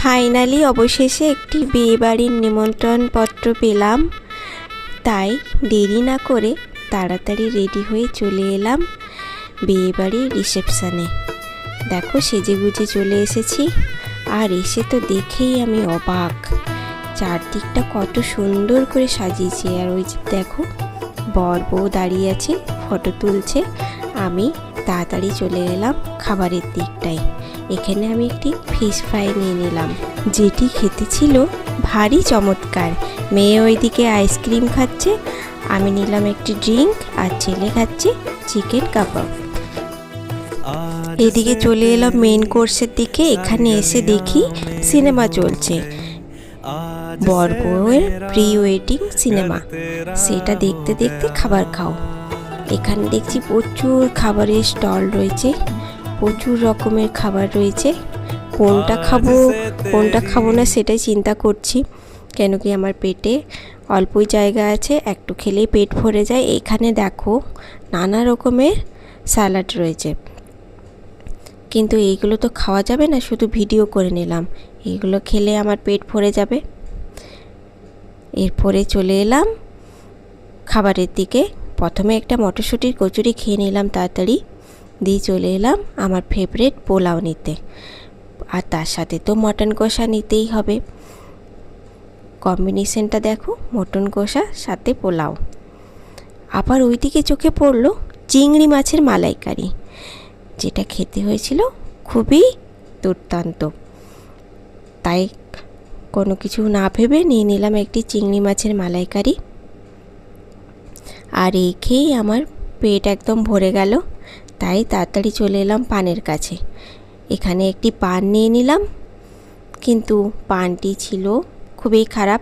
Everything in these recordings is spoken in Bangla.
ফাইনালি অবশেষে একটি বিয়েবাড়ির নিমন্ত্রণপত্র পেলাম, তাই দেরি না করে তাড়াতাড়ি রেডি হয়ে চলে এলাম বিয়েবাড়ির রিসেপশানে। দেখো সেজেগুজে চলে এসেছি, আর এসে তো দেখেই আমি অবাক, চারদিকটা কত সুন্দর করে সাজিয়েছে। আর ওই যে দেখো বর বউ দাঁড়িয়ে আছে, ফটো তুলছে। আমি তাড়াতাড়ি চলে এলাম খাবারের দিকটায়। এখানে আমি একটি ফিশ ফ্রাই নিয়ে নিলাম, যেটি খেতে ছিল ভারী চমৎকার। মেয়ে ওইদিকে আইসক্রিম খাচ্ছে, আমি নিলাম একটি ড্রিঙ্ক, আর ছেলে খাচ্ছে চিকেন কাবাব। এদিকে চলে এলাম মেন কোর্সের দিকে। এখানে এসে দেখি সিনেমা চলছে, বর বউয়ের প্রি ওয়েডিং সিনেমা। সেটা দেখতে দেখতে খাবার খাও। এখানে দেখছি প্রচুর খাবারের স্টল রয়েছে, প্রচুর রকমের খাবার রয়েছে। কোনটা খাবো না সেটাই চিন্তা করছি, কেন কি আমার পেটে অল্পই জায়গা আছে, একটু খেলেই পেট ভরে যায়। এখানে দেখো নানা রকমের স্যালাড রয়েছে, কিন্তু এইগুলো তো খাওয়া যাবে না, শুধু ভিডিও করে নিলাম। এইগুলো খেলে আমার পেট ভরে যাবে। এরপরে চলে এলাম খাবারের দিকে। প্রথমে একটা মটরশুঁটির কচুরি খেয়ে নিলাম তাড়াতাড়ি, দিয়ে চলে এলাম আমার ফেভারিট পোলাও নিতে। আর তার সাথে তো মটন কষা নিতেই হবে। কম্বিনেশনটা দেখো, মটন কষা সাথে পোলাও। আবার ওইদিকে চোখে পড়লো চিংড়ি মাছের মালাইকারি, যেটা খেতে হয়েছিল খুবই দুর্দান্ত। তাই কোনো কিছু না ভেবে নিয়ে নিলাম একটি চিংড়ি মাছের মালাইকারি। আর এই খেয়েই আমার পেট একদম ভরে গেল, তাই তাড়াতাড়ি চলে এলাম পানের কাছে। এখানে একটি পান নিয়ে নিলাম, কিন্তু পানটি ছিল খুবই খারাপ।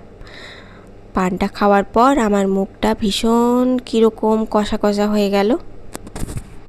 পানটা খাওয়ার পর আমার মুখটা ভীষণ কীরকম কষা কষা হয়ে গেল।